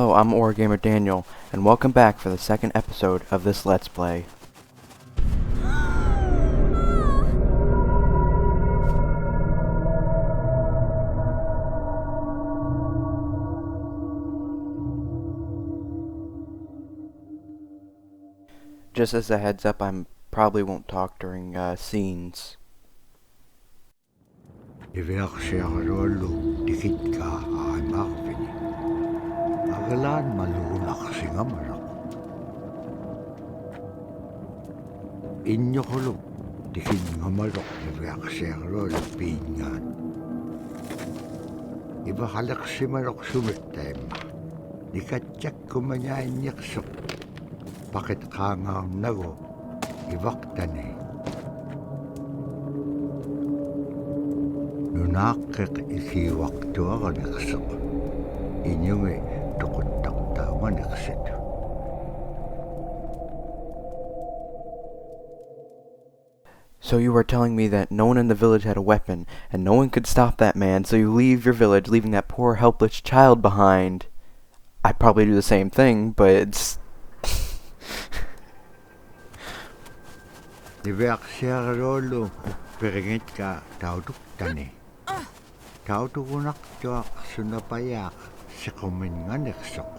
Hello, I'm Gamer Daniel, and welcome back for the second episode of this Let's Play. Just as a heads up, I probably won't talk during scenes. Inyokolog dikin ngamalok ibeaksero pingan iba halak simarok sumitema dikatyak kumanya inyaksok pakit kangaw nago ibaktane nunakik ikiwakto ako naksok inyong tukuntaktawan naksit. So you were telling me that no one in the village had a weapon, and no one could stop that man, so you leave your village, leaving that poor helpless child behind. I'd probably do the same thing, but it's... Ibeaksero peringit ka tauduk tani. Taudukunak tuak sunapayak sa kuminganeksok.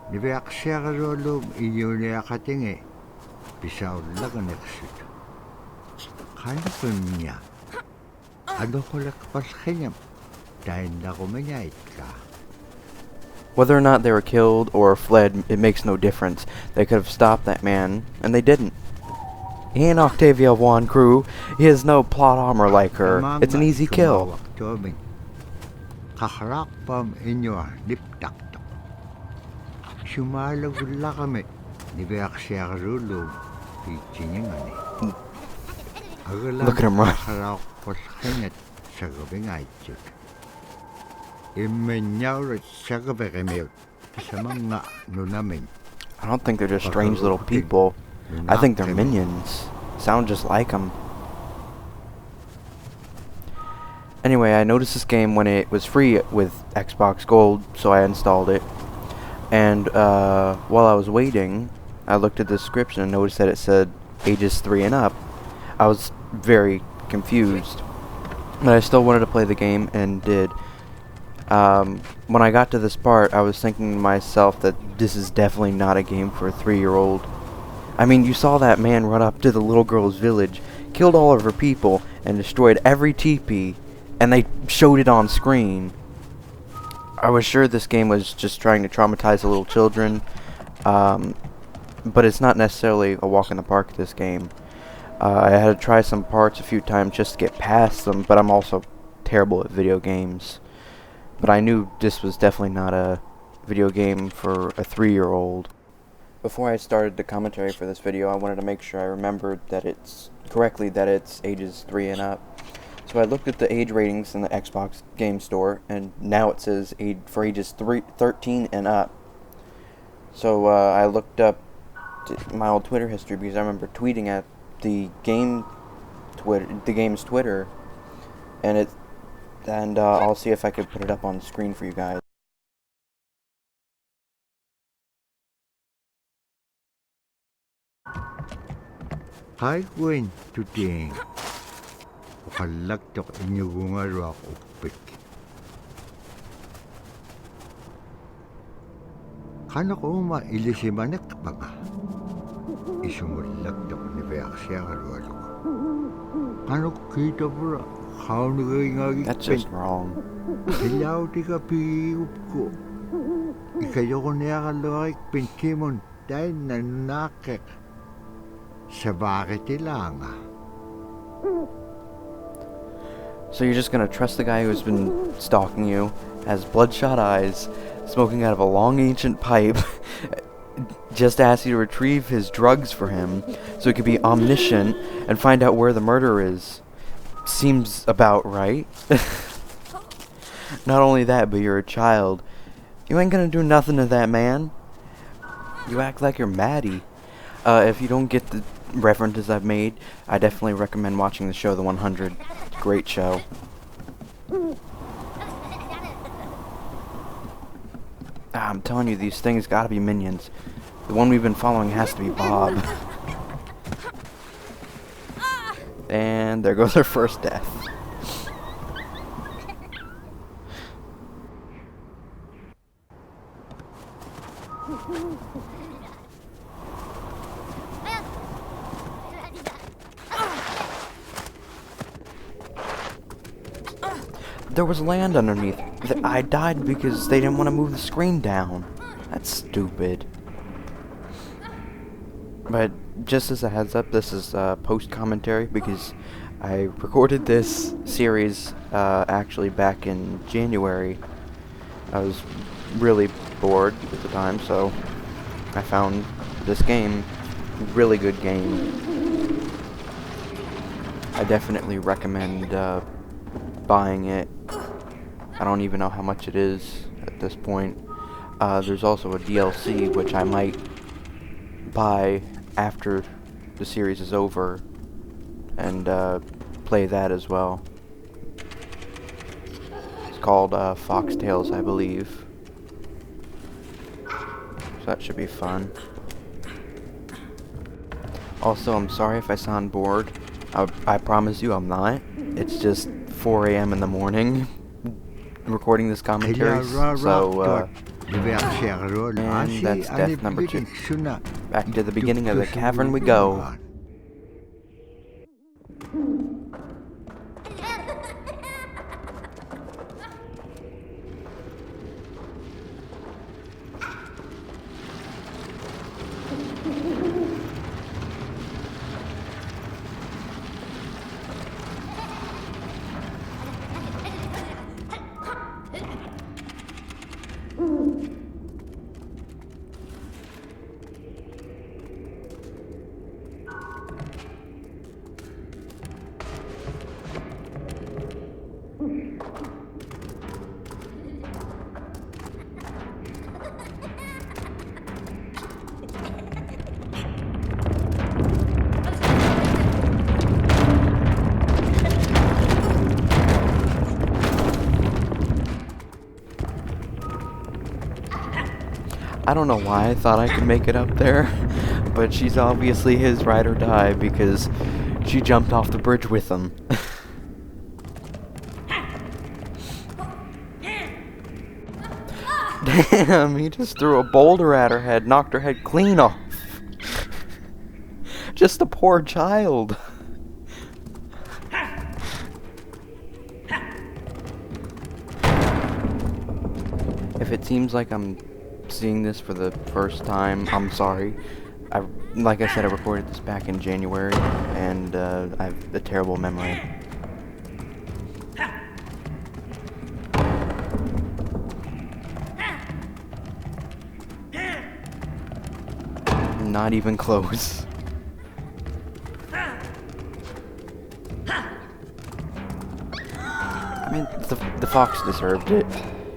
Ibeaksero iyuniakatingi bisaw laganeksok. Kaya ko niya. Ano ko lakpas kanyam dahil na kumayait ka. Whether or not they were killed or fled, it makes no difference. They could have stopped that man, and they didn't. He ain't Octavia Juan Crew. He has no plot armor like her. It's an easy kill. Kakarakpam inyo liptaktok. Sumalagula kami ni Beaksero pichinyangani. Look at him run. I don't think they're just strange little people. I think they're minions. Sound just like them. Anyway, I noticed this game when it was free with Xbox Gold, so I installed it. And while I was waiting, I looked at the description and noticed that it said ages 3 and up. I was very confused, but I still wanted to play the game and did. When I got to this part, I was thinking to myself that this is definitely not a game for a 3-year-old. I mean, you saw that man run up to the little girl's village, killed all of her people, and destroyed every teepee, and they showed it on screen. I was sure this game was just trying to traumatize the little children, but it's not necessarily a walk in the park, this game. I had to try some parts a few times just to get past them, but I'm also terrible at video games. But I knew this was definitely not a video game for a 3-year-old. Before I started the commentary for this video, I wanted to make sure I remembered that it's ages 3 and up. So I looked at the age ratings in the Xbox Game Store, and now it says for ages 13 and up. So I looked up my old Twitter history because I remember tweeting at the game's Twitter, and I'll see if I could put it up on the screen for you guys. Hi, Gwen, today. Ukalagtok inyo gungaro ako upik. Kano ko mailisimanek pa nga? Isumulagtok ni Beaksero ko. Kano kita pura? That's just wrong. Ilaw di ka piyup ko. Ikayo ko niya kalawik pintimon dahil nanakik. Sa bakit lang. So you're just gonna trust the guy who's been stalking you, has bloodshot eyes, smoking out of a long ancient pipe, just ask you to retrieve his drugs for him so he could be omniscient and find out where the murderer is? Seems about right. Not only that, but you're a child. You ain't gonna do nothing to that man. You act like you're Maddie. If you don't get the references I've made, I definitely recommend watching the show The 100. Great show. I'm telling you, these things gotta be minions. The one we've been following has to be Bob. And there goes our first death. There was land underneath. I died because they didn't want to move the screen down. That's stupid. But just as a heads up, this is post-commentary because I recorded this series actually back in January. I was really bored at the time, so I found this game. Really good game. I definitely recommend buying it. I don't even know how much it is at this point. There's also a DLC which I might buy after the series is over and play that as well. It's called Fox Tales, I believe. So that should be fun. Also, I'm sorry if I sound bored. I promise you I'm not. It's just 4 a.m. in the morning recording this commentary, so and that's death number 2. Back to the beginning of the cavern we go. I don't know why I thought I could make it up there, but she's obviously his ride or die because she jumped off the bridge with him. Damn, he just threw a boulder at her head, knocked her head clean off. Just a poor child. If it seems like I'm seeing this for the first time, I'm sorry. Like I said, I recorded this back in January, and I have a terrible memory. Not even close. I mean, the fox deserved it.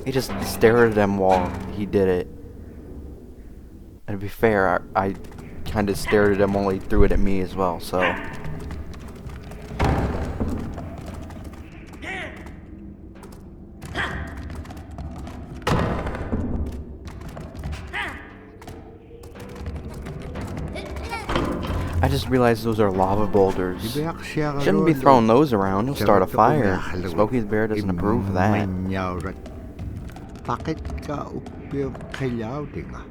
He just stared at him while he did it. And to be fair, I kind of stared at him while he threw it at me as well, so. I just realized those are lava boulders. Shouldn't be throwing those around, you'll start a fire. Smokey the Bear doesn't approve of that. Bakit ka upir kayaw dinga?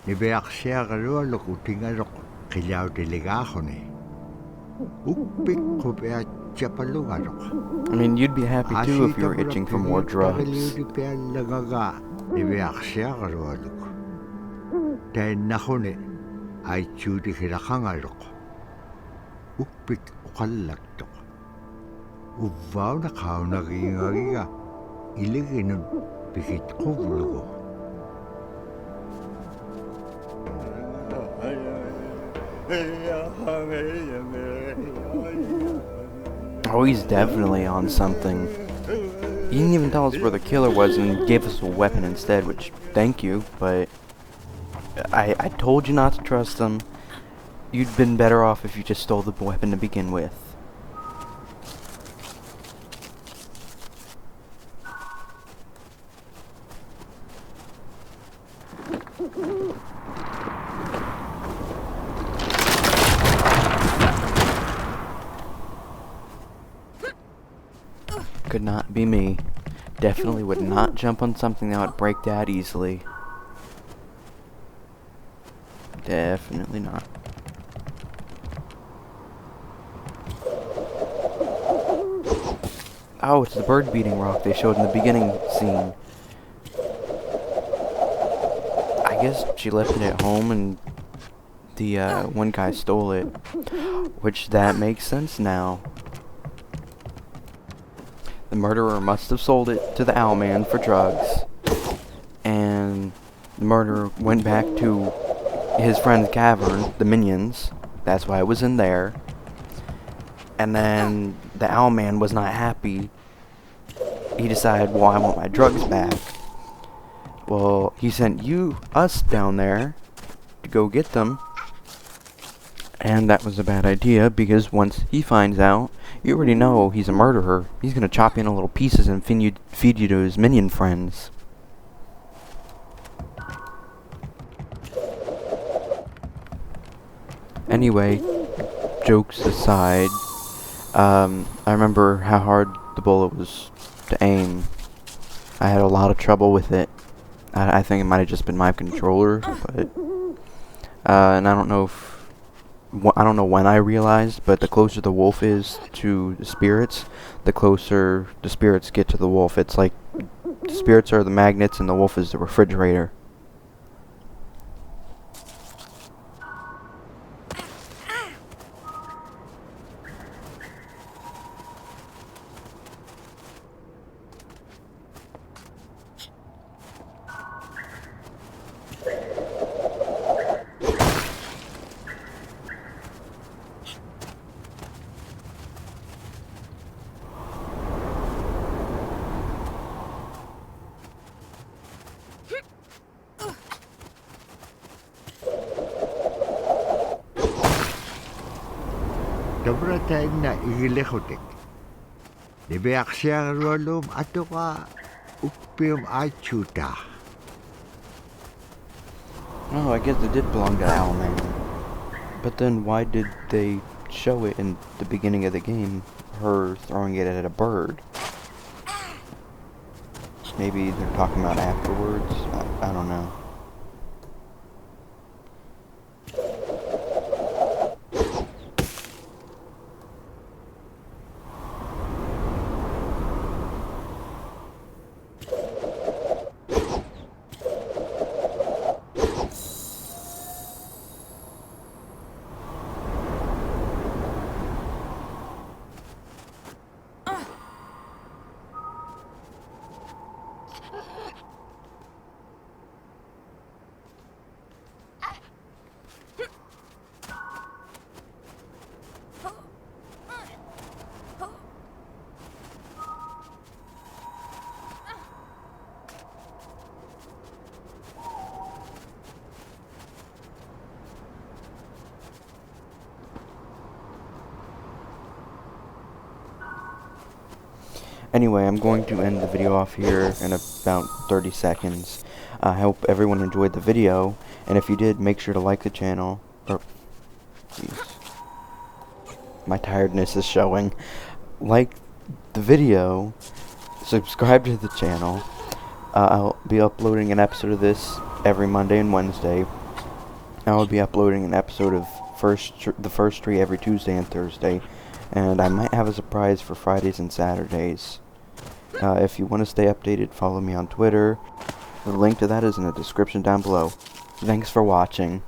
Nibeak siya kalua lukutinga lok kilaw delegajo ni. Upik ko beat I mean, you'd be happy too if you were itching for more drugs. Oh, he's definitely on something. He didn't even tell us where the killer was and gave us a weapon instead, which, thank you, but I told you not to trust him. You'd been better off if you just stole the weapon to begin with. Could not be me. Definitely would not jump on something that would break that easily. Definitely not. Oh, it's the bird beating rock they showed in the beginning scene. I guess she left it at home and the one guy stole it. Which, that makes sense now. The murderer must have sold it to the Owlman for drugs. And the murderer went back to his friend's cavern, the Minions. That's why it was in there. And then the Owlman was not happy. He decided, well, I want my drugs back. Well, he sent us down there to go get them. And that was a bad idea, because once he finds out, you already know he's a murderer. He's gonna chop you into little pieces and feed you to his minion friends. Anyway, jokes aside, I remember how hard the bullet was to aim. I had a lot of trouble with it. I think it might have just been my controller, but and I don't know when I realized, but the closer the wolf is to the spirits, the closer the spirits get to the wolf. It's like the spirits are the magnets and the wolf is the refrigerator. Dobrataina igilehotek. Debeaksiarolum atoka upium achuta. Oh, I guess it did belong to Owlman. But then why did they show it in the beginning of the game, her throwing it at a bird? Maybe they're talking about afterwards? I don't know. Anyway, I'm going to end the video off here in about 30 seconds. I hope everyone enjoyed the video, and if you did, make sure to like the channel. Jeez. My tiredness is showing. Like the video, subscribe to the channel. I'll be uploading an episode of this every Monday and Wednesday. I will be uploading an episode of the first tree every Tuesday and Thursday. And I might have a surprise for Fridays and Saturdays. If you want to stay updated, follow me on Twitter. The link to that is in the description down below. Thanks for watching.